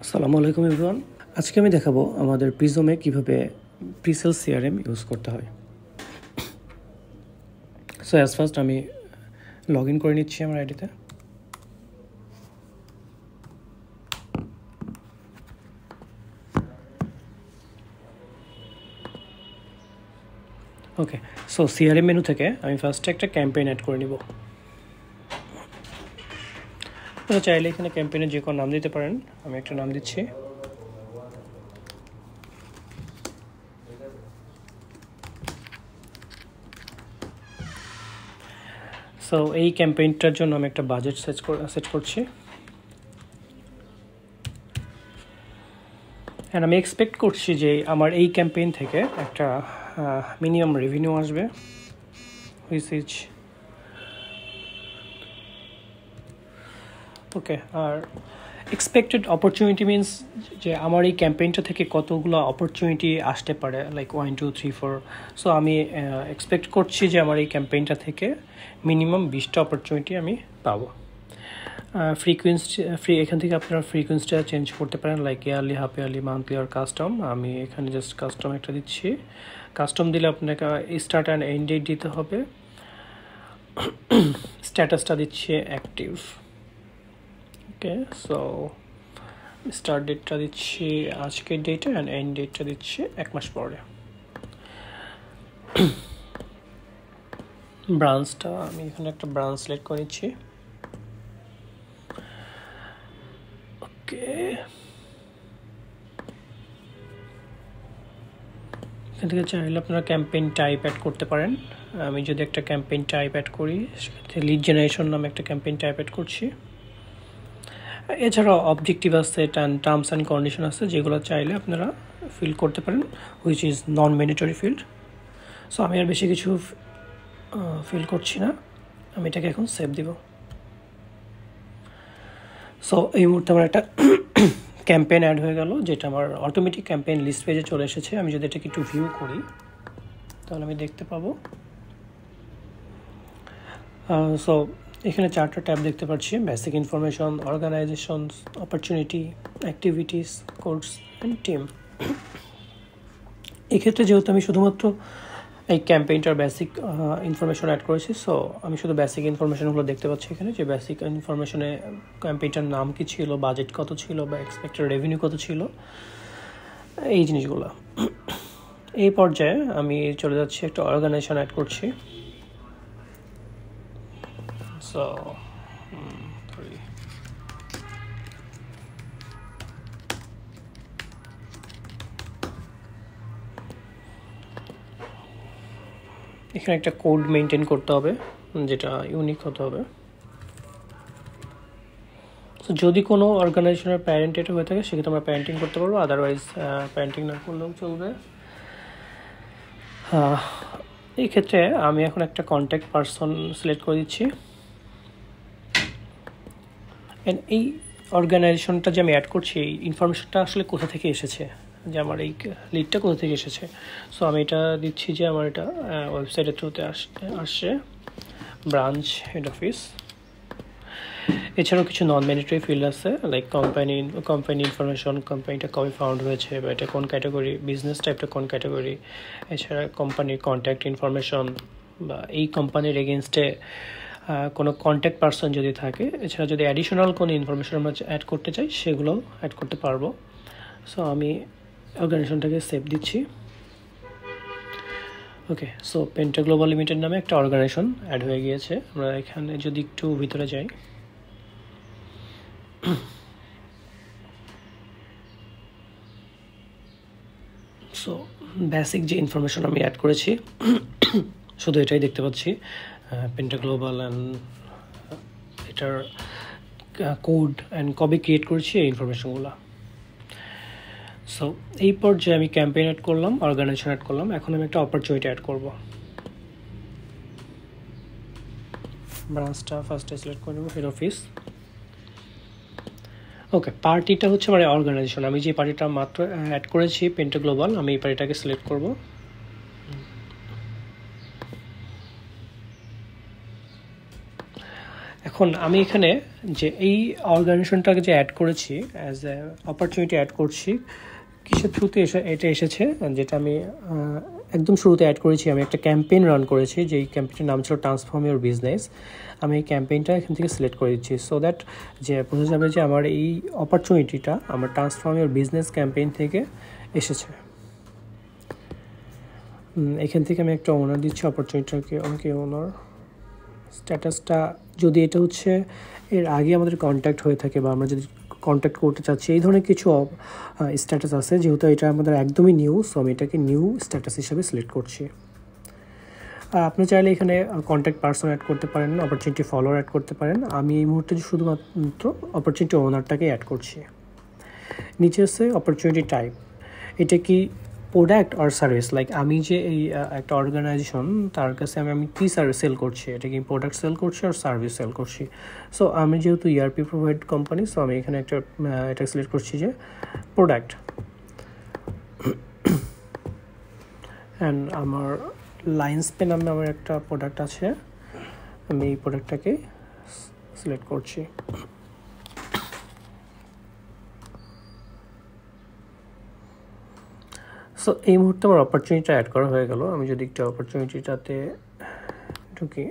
আসসালামু আলাইকুম এভরিওয়ান। আজকে আমি দেখাবো আমাদের প্রিজমে কিভাবে প্রিসেল সিআরএম ইউজ করতে হয়। সো অ্যাজ ফার্স্ট আমি লগ ইন করে নিচ্ছি আমার আইডিতে। ওকে, সো সিআরএম মেনু থেকে আমি ফার্স্টে একটা ক্যাম্পেইন অ্যাড করে নিব। চাইলে এখানে ক্যাম্পেইনের যে কোনো নাম দিতে পারেন, আমি একটা নাম দিচ্ছি। সো এই ক্যাম্পেইনটার জন্য আমি একটা বাজেট সেট করছি। অ্যান্ড আমি এক্সপেক্ট করছি যে আমার এই ক্যাম্পেইন থেকে একটা মিনিমাম রেভিনিউ আসবে, হুইচ ইজ ওকে। আর এক্সপেক্টেড অপরচুনিটি মিনস যে আমার এই ক্যাম্পেইনটা থেকে কতগুলো অপরচুনিটি আসতে পারে, লাইক 1 2 3 4। সো আমি এক্সপেক্ট করছি যে আমার এই ক্যাম্পেইনটা থেকে মিনিমাম 20টা অপরচুনিটি আমি পাবো। এখান থেকে আপনারা ফ্রিকোয়েন্সিটা চেঞ্জ করতে পারেন, like yearly, half yearly, monthly আর কাস্টম। আমি এখানে জাস্ট কাস্টম একটা দিচ্ছি। কাস্টম দিলে আপনাকে স্টার্ট অ্যান্ড এন্ড ডেট দিতে হবে। স্ট্যাটাসটা দিচ্ছি অ্যাক্টিভ। ওকে, সো স্টার্ট ডেটটা দিচ্ছি আজকের ডেটে অ্যান্ড এন্ড ডেটটা দিচ্ছি 1 মাস পরে। ব্রাঞ্চটা আমি এখানে একটা ব্রাঞ্চ সিলেক্ট করে নিচ্ছি। ওকে, এখান থেকে চাইলে আপনারা ক্যাম্পেইন টাইপ অ্যাড করতে পারেন। আমি যদি একটা ক্যাম্পেইন টাইপ অ্যাড করি, সেক্ষেত্রে লিড জেনারেশন নামে একটা ক্যাম্পেইন টাইপ অ্যাড করছি। এছাড়াও অবজেক্টিভ আছে, টার্মস অ্যান্ড কন্ডিশন আছে, যেগুলো চাইলে আপনারা ফিল করতে পারেন, which is non mandatory field. So আমি আর বেশি কিছু ফিল করছি না, আমি এটাকে এখন সেভ দিব। সো এই মুহূর্তে আমার একটা ক্যাম্পেইন অ্যাড হয়ে গেল, যেটা আমার অটোমেটিক ক্যাম্পেইন লিস্ট পেজে চলে এসেছে। আমি যদি এটাকে একটু ভিউ করি তাহলে আমি দেখতে পাবো। সো এখানে 4টা ট্যাব দেখতে পাচ্ছি: basic information, organization, opportunity, activities, course and team. এক্ষেত্রে যেহেতু আমি শুধুমাত্র এই ক্যাম্পেইনটার বেসিক ইনফরমেশন অ্যাড করেছি, সো আমি শুধু বেসিক ইনফরমেশনগুলো দেখতে পাচ্ছি এখানে, যে বেসিক ইনফরমেশনে ক্যাম্পেইনটার নাম কী ছিল, বাজেট কত ছিল, বা এক্সপেক্টেড রেভিনিউ কত ছিল, এই জিনিসগুলো। এই পর্যায়ে আমি চলে যাচ্ছি, একটা অর্গানাইজেশন অ্যাড করছি। সো এখানে একটা কোড মেনটেন করতে হবে, যেটা ইউনিক হতে হবে। তো যদি কোনো অর্গানাইজেশনের প্যারেন্ট এটা হয়ে থাকে, সেক্ষেত্রে আমরা প্যারেন্টিং করতে পারবো, আদারওয়াইজ প্যারেন্টিং না করলেও চলবে। এই ক্ষেত্রে আমি এখন একটা কন্ট্যাক্ট পারসন সিলেক্ট করে দিচ্ছি। অ্যান্ড এই অর্গানাইজেশনটা যে আমি অ্যাড করছি, এই ইনফরমেশনটা আসলে কোথা থেকে এসেছে, যে আমার এই লিডটা কোথা থেকে এসেছে। সো আমি এটা দিচ্ছি যে আমার এটা ওয়েবসাইটের থ্রুতে আসছে, ব্রাঞ্চ হেড অফিস। এছাড়াও কিছু নন ম্যান্ডেটরি ফিল্ড আছে, লাইক কোম্পানি ইনফরমেশন, কোম্পানিটা কবে ফাউন্ড হয়েছে, বা এটা কোন ক্যাটাগরি, বিজনেস টাইপটা কোন ক্যাটাগরি। এছাড়া কোম্পানির কন্ট্যাক্ট ইনফরমেশন, বা এই কোম্পানির এগেনস্টে কোনো কন্ট্যাক্ট পারসন যদি থাকে। এছাড়া যদি অ্যাডিশনাল কোনো ইনফরমেশন আমরা অ্যাড করতে চাই, সেগুলোও অ্যাড করতে পারবো। সো আমি অর্গানাইজেশনটাকে সেভ দিচ্ছি। ওকে, সো পেন্টা গ্লোবাল লিমিটেড নামে একটা অর্গানাইজেশন অ্যাড হয়ে গিয়েছে। আমরা এখানে যদি একটু ভিতরে যাই, সো বেসিক যে ইনফরমেশন আমি অ্যাড করেছি, শুধু এটাই দেখতে পাচ্ছি, পেন্টা গ্লোবাল অ্যান্ড এটার কোড অ্যান্ড কবে ক্রিয়েট করেছি, এই ইনফরমেশনগুলো। সো এই পর্যায়ে আমি ক্যাম্পেইন অ্যাড করলাম, অর্গানাইজেশন অ্যাড করলাম। এখন আমি একটা অপরচুনিটি অ্যাড করব। ব্রাঞ্চটা ফার্স্টে সিলেক্ট করে নেব, হেড অফিস। ওকে, পার্টিটা হচ্ছে মানে অর্গানাইজেশন। আমি যে পার্টিটা মাত্র অ্যাড করেছি, পেন্টা গ্লোবাল, আমি এই পার্টিটাকে সিলেক্ট করব। এখন আমি এখানে যে এই অর্গানাইজেশনটাকে যে অ্যাড করেছি অ্যাজ এ অপরচুনিটি অ্যাড করছি কিসের থ্রুতে এটা এসেছে, যেটা আমি একদম শুরুতে অ্যাড করেছি। আমি একটা ক্যাম্পেইন রান করেছি, যেই ক্যাম্পেইনটার নাম ছিল ট্রান্সফর্ম ইউর বিজনেস। আমি এই ক্যাম্পেইনটা এখান থেকে সিলেক্ট করে দিচ্ছি, সো দ্যাট যে বোঝা যাবে যে আমার এই অপরচুনিটিটা আমার ট্রান্সফর্ম ইউর বিজনেস ক্যাম্পেইন থেকে এসেছে। এখান থেকে আমি একটা ওনার দিচ্ছি অপরচুনিটিটাকে, ওকে ওনার স্ট্যাটাসটা যদি এটা হচ্ছে এর আগে আমাদের কন্ট্যাক্ট হয়ে থাকে বা আমরা যদি কন্ট্যাক্ট করতে চাচ্ছি, এই ধরনের কিছু স্ট্যাটাস আছে। যেহেতু এটা আমাদের একদমই নিউ, সো আমি এটাকে নিউ স্ট্যাটাস হিসাবে সিলেক্ট করছি। আপনি চাইলে এখানে কন্ট্যাক্ট পার্সন অ্যাড করতে পারেন, অপরচুনিটি ফলোয়ার অ্যাড করতে পারেন। আমি এই মুহূর্তে শুধুমাত্র অপরচুনিটি ওনারটাকে অ্যাড করছি। নিচে আছে অপরচুনিটি টাইপ, এটা কি প্রোডাক্ট আর সার্ভিস। লাইক আমি যে এই একটা অর্গানাইজেশন, তার কাছে আমি কী সার্ভিস সেল করছি, এটা কি প্রোডাক্ট সেল করছি আর সার্ভিস সেল করছি। সো আমি যেহেতু ইআরপি প্রোভাইড কোম্পানি, সো আমি এখানে এটা সিলেক্ট করছি যে প্রোডাক্ট। অ্যান্ড আমার লাইন্স পে নামে আমার একটা প্রোডাক্ট আছে, আমি এই প্রোডাক্টটাকে সিলেক্ট করছি। সো এই মুহূর্তে আমার অপরচুনিটিটা অ্যাড করা হয়ে গেল। আমি যদি একটা অপরচুনিটিটাতে ঢুকি,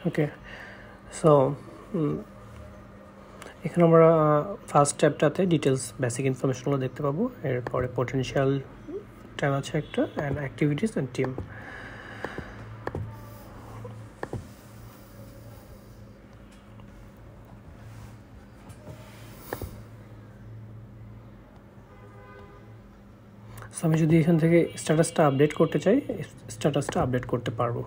ওকে। সো এখানে আমরা ফার্স্ট ট্যাবটাতে ডিটেলস বেসিক ইনফরমেশনগুলো দেখতে পাবো। এরপরে পটেনশিয়াল ট্যাব আছে একটা, and activities and team. So আমি যদি এখান থেকে স্ট্যাটাসটা আপডেট করতে চাই, স্ট্যাটাসটা আপডেট করতে পারবো।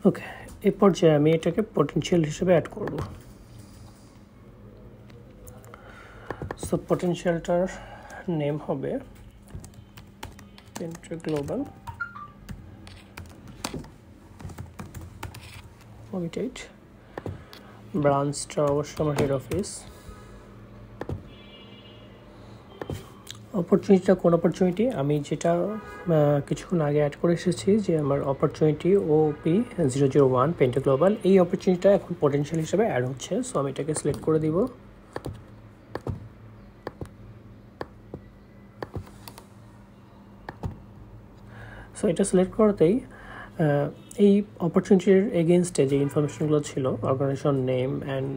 ওকে, এই পর্যায়ে আমি এটাকে পটেনশিয়াল হিসেবে অ্যাড করব। সো পটেনশিয়ালটার নেম হবে পেন্ট্রি গ্লোবাল লিমিটেড। ব্রাঞ্চটা অবশ্য আমার হেড অফিস। অপরচুনিটিটা কোন অপরচুনিটি, আমি যেটা কিছুক্ষণ আগে অ্যাড করে এসেছি যে আমার অপরচুনিটি OP001 পেন্ট্রি গ্লোবাল, এই অপরচুনিটিটা এখন পটেনশিয়াল হিসেবে অ্যাড হচ্ছে। সো আমি এটাকে সিলেক্ট করে দিব। সো এটা সিলেক্ট করতেই এই অপরচুনিটির এগেনস্টে যে ইনফরমেশনগুলো ছিল, অর্গানাইজেশন নেম অ্যান্ড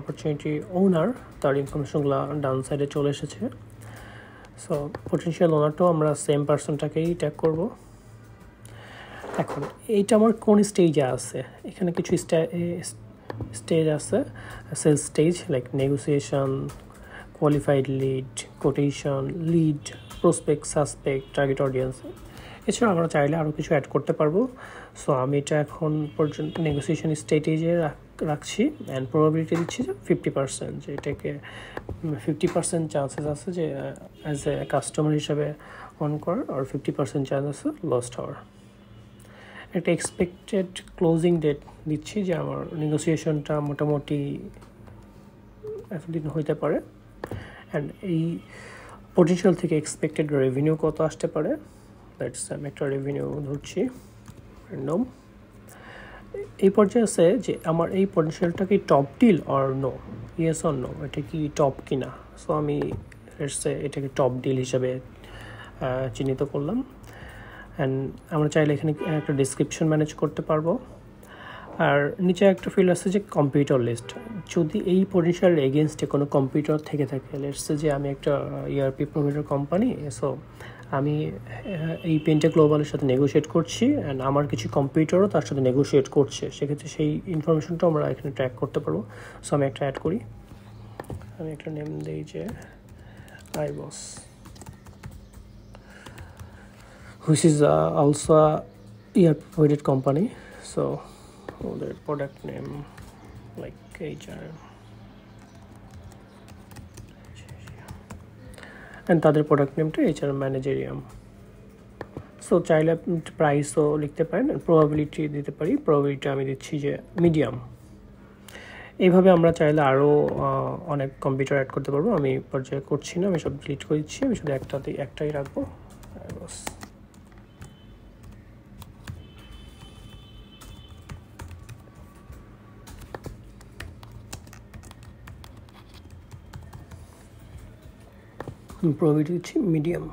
অপরচুনিটি ওনার, তার ইনফরমেশনগুলো ডাউন সাইডে চলে এসেছে। সো পটেনশিয়াল ওনারটাও আমরা সেম পার্সনটাকেই ট্যাগ করব। এখন এইটা আমার কোন স্টেজে আছে, এখানে কিছু স্টেজ আছে, sales stage like negotiation, qualified lead, quotation, lead, prospect, suspect, target audience. এছাড়া আমরা চাইলে আরও কিছু অ্যাড করতে পারবো। সো আমি এটা এখন পর্যন্ত নেগোসিয়েশন স্টেজে রাখছি অ্যান্ড প্রবাবিলিটি দিচ্ছি যে 50%, যে এটাকে 50% চান্সেস আছে যে অ্যাজ এ কাস্টমার হিসাবে অন করার, আর 50% চান্স আছে লস্ট হওয়ার। একটা এক্সপেক্টেড ক্লোজিং ডেট দিচ্ছি যে আমার নেগোসিয়েশনটা মোটামুটি এতদিন হইতে পারে, অ্যান্ড এই পটেনশিয়াল থেকে এক্সপেক্টেড রেভিনিউ কত আসতে পারে, দ্যাটস আমি একটা রেভিনিউ ধরছি র্যান্ডম। এই পর্যায়ে আছে যে আমার এই পটেনশিয়ালটা কি top deal or no, yes or no, এটা কি টপ কিনা। সো আমি এটাকে টপ ডিল হিসাবে চিহ্নিত করলাম। অ্যান্ড আমরা চাইলে এখানে একটা ডিসক্রিপশন ম্যানেজ করতে পারবো। আর নিচে একটা ফিল্ড আছে যে কম্পিউটার লিস্ট। যদি এই পটেনশিয়াল এগেনস্টে কোনো কম্পিউটার থেকে থাকে, লেটস যে আমি একটা ইআরপি প্রোভাইডার কোম্পানি, সো আমি এই পেন্টা গ্লোবালের সাথে নেগোশিয়েট করছি অ্যান্ড আমার কিছু কম্পিউটারও তার সাথে নেগোশিয়েট করছে, সেক্ষেত্রে সেই ইনফরমেশনটা আমরা এখানে ট্র্যাক করতে পারবো। সো আমি একটা অ্যাড করি, আমি একটা নেম দিই যে iBoss, which is also a ERP provided company. So their product name like HR and তাদের প্রোডাক্ট নেমটা HR ম্যানেজারিয়াম। সো চাইলে প্রাইসও লিখতে পারেন, প্রবাবিলিটি দিতে পারি, প্রবাবিলিটি আমি দিচ্ছি যে মিডিয়াম। এইভাবে আমরা চাইলে আরও অনেক কম্পিউটার অ্যাড করতে পারবো। আমি পর্যায়ে করছি না, আমি সব ডিলিট করে দিচ্ছি, আমি শুধু একটাই রাখবো। বাস প্রবাবিলিটি দিচ্ছি মিডিয়াম।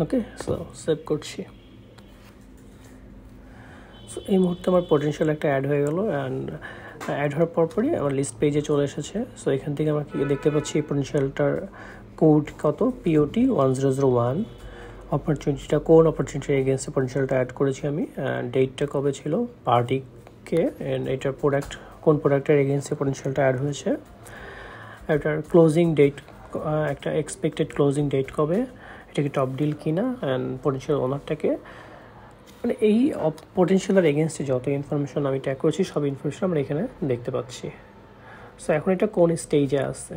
ওকে, সো সেভ করছি। সো এই মুহূর্তে আমার পটেনশিয়াল একটা অ্যাড হয়ে গেল, অ্যান্ড অ্যাড হওয়ার পরপরই আমার লিস্ট পেজে চলে এসেছে। সো এখান থেকে আমরা দেখতে পাচ্ছি এই পটেনশিয়ালটার কোড কত, POT 1001। অপরচুনিটিটা কোন অপরচুনিটির এগেনস্টে পটেনশিয়ালটা অ্যাড করেছি আমি, ডেটটা কবে ছিল, পার্টিকে, অ্যান্ড এটার প্রোডাক্ট কোন প্রোডাক্টের এগেনস্টে পটেনশিয়ালটা অ্যাড হয়েছে, এটার ক্লোজিং ডেট, একটা এক্সপেক্টেড ক্লোজিং ডেট কবে, এটা কি টপ ডিল কিনা, অ্যান্ড পটেনশিয়াল ওনারটাকে, মানে এই পটেনশিয়ালের এগেনস্টে যত ইনফরমেশন আমি ট্যাগ করেছি সব ইনফরমেশন আমরা এখানে দেখতে পাচ্ছি। সো এখন এটা কোন স্টেজে আছে,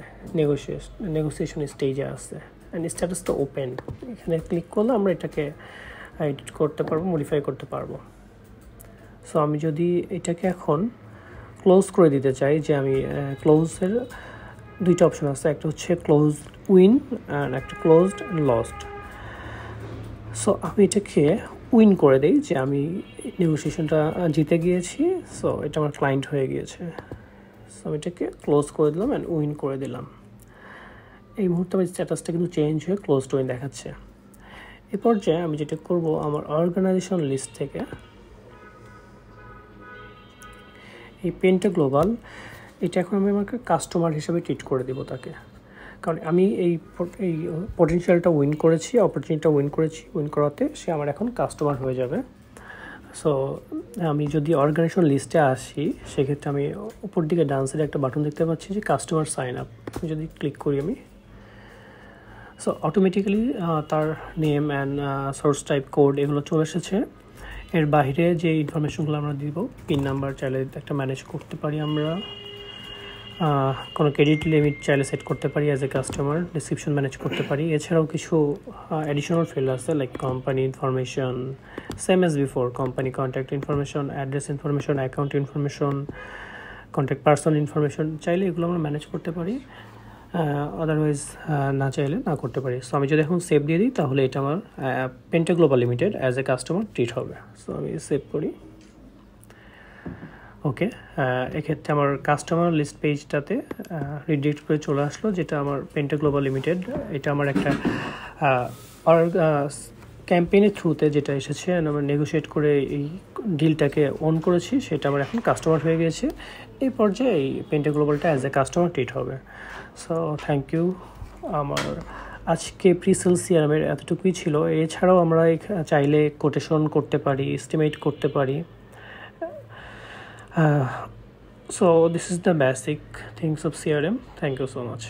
নেগোসিয়েশন স্টেজে আছে, অ্যান্ড স্ট্যাটাসটা ওপেন। এখানে ক্লিক করলে আমরা এটাকে এডিট করতে পারবো, মডিফাই করতে পারবো। সো আমি যদি এটাকে এখন ক্লোজ করে দিতে চাই, যে আমি ক্লোজের দুইটা অপশন আছে, একটা হচ্ছে ক্লোজ উইন অ্যান্ড একটা ক্লোজড লস্ট। সো আমি এটাকে উইন করে দিই, যে আমি নেগোসিয়েশনটা জিতে গিয়েছি, সো এটা আমার ক্লায়েন্ট হয়ে গিয়েছে। সো আমি এটাকে ক্লোজ করে দিলাম অ্যান্ড উইন করে দিলাম। এই মুহূর্তে আমার স্ট্যাটাসটা কিন্তু চেঞ্জ হয়ে ক্লোজ টু উইন দেখাচ্ছে। এ পর্যায়ে আমি যেটা করব, আমার অর্গানাইজেশন লিস্ট থেকে এই পেন্টা গ্লোবাল, এটা এখন আমি আমাকে কাস্টমার হিসেবে ট্রিট করে দেবো তাকে, কারণ আমি এই পটেনশিয়ালটা উইন করেছি, অপরচুনিটিটা উইন করাতে সে আমার এখন কাস্টমার হয়ে যাবে। সো আমি যদি অর্গানাইজেশন লিস্টে আসি, সেক্ষেত্রে আমি উপর দিকে ডান সাইডে একটা বাটন দেখতে পাচ্ছি যে কাস্টমার সাইন আপ, যদি ক্লিক করি আমি, সো অটোমেটিক্যালি তার name and source type code এগুলো চলে এসেছে। এর বাইরে যে ইনফরমেশনগুলো আমরা দিব, পিন নাম্বার চাইলে একটা ম্যানেজ করতে পারি আমরা, কোনো ক্রেডিট লিমিট চাইলে সেট করতে পারি as a customer, description manage করতে পারি। এছাড়াও কিছু অ্যাডিশনাল ফিল্ড আছে like company information, same as before, company contact information, address information, account information, contact person information, চাইলে এগুলো আমরা ম্যানেজ করতে পারি, আদারওয়াইজ না চাইলে না করতে পারি। সো আমি যদি এখন সেভ দিয়ে দিই, তাহলে এটা আমার penta global limited as a customer treat হবে। সো আমি সেভ করি। ওকে, এক্ষেত্রে আমার কাস্টমার লিস্ট পেজটাতে রিডিরেক্ট করে চলে আসলো, যেটা আমার পেন্টা গ্লোবাল লিমিটেড, এটা আমার একটা ক্যাম্পেইনের থ্রুতে যেটা এসেছে, আমরা নেগোশিয়েট করে এই ডিলটাকে অন করেছি, সেটা আমার এখন কাস্টমার হয়ে গিয়েছে। এই পর্যায়ে এই পেন্টা গ্লোবালটা অ্যাজ এ কাস্টমার ট্রিট হবে। So thank you. আমার আজকে প্রিসেল সিআরএমের এতটুকুই ছিল। এছাড়াও আমরা চাইলে কোটেশন করতে পারি, এস্টিমেট করতে পারি। So this is the basic things of CRM. Thank you so much.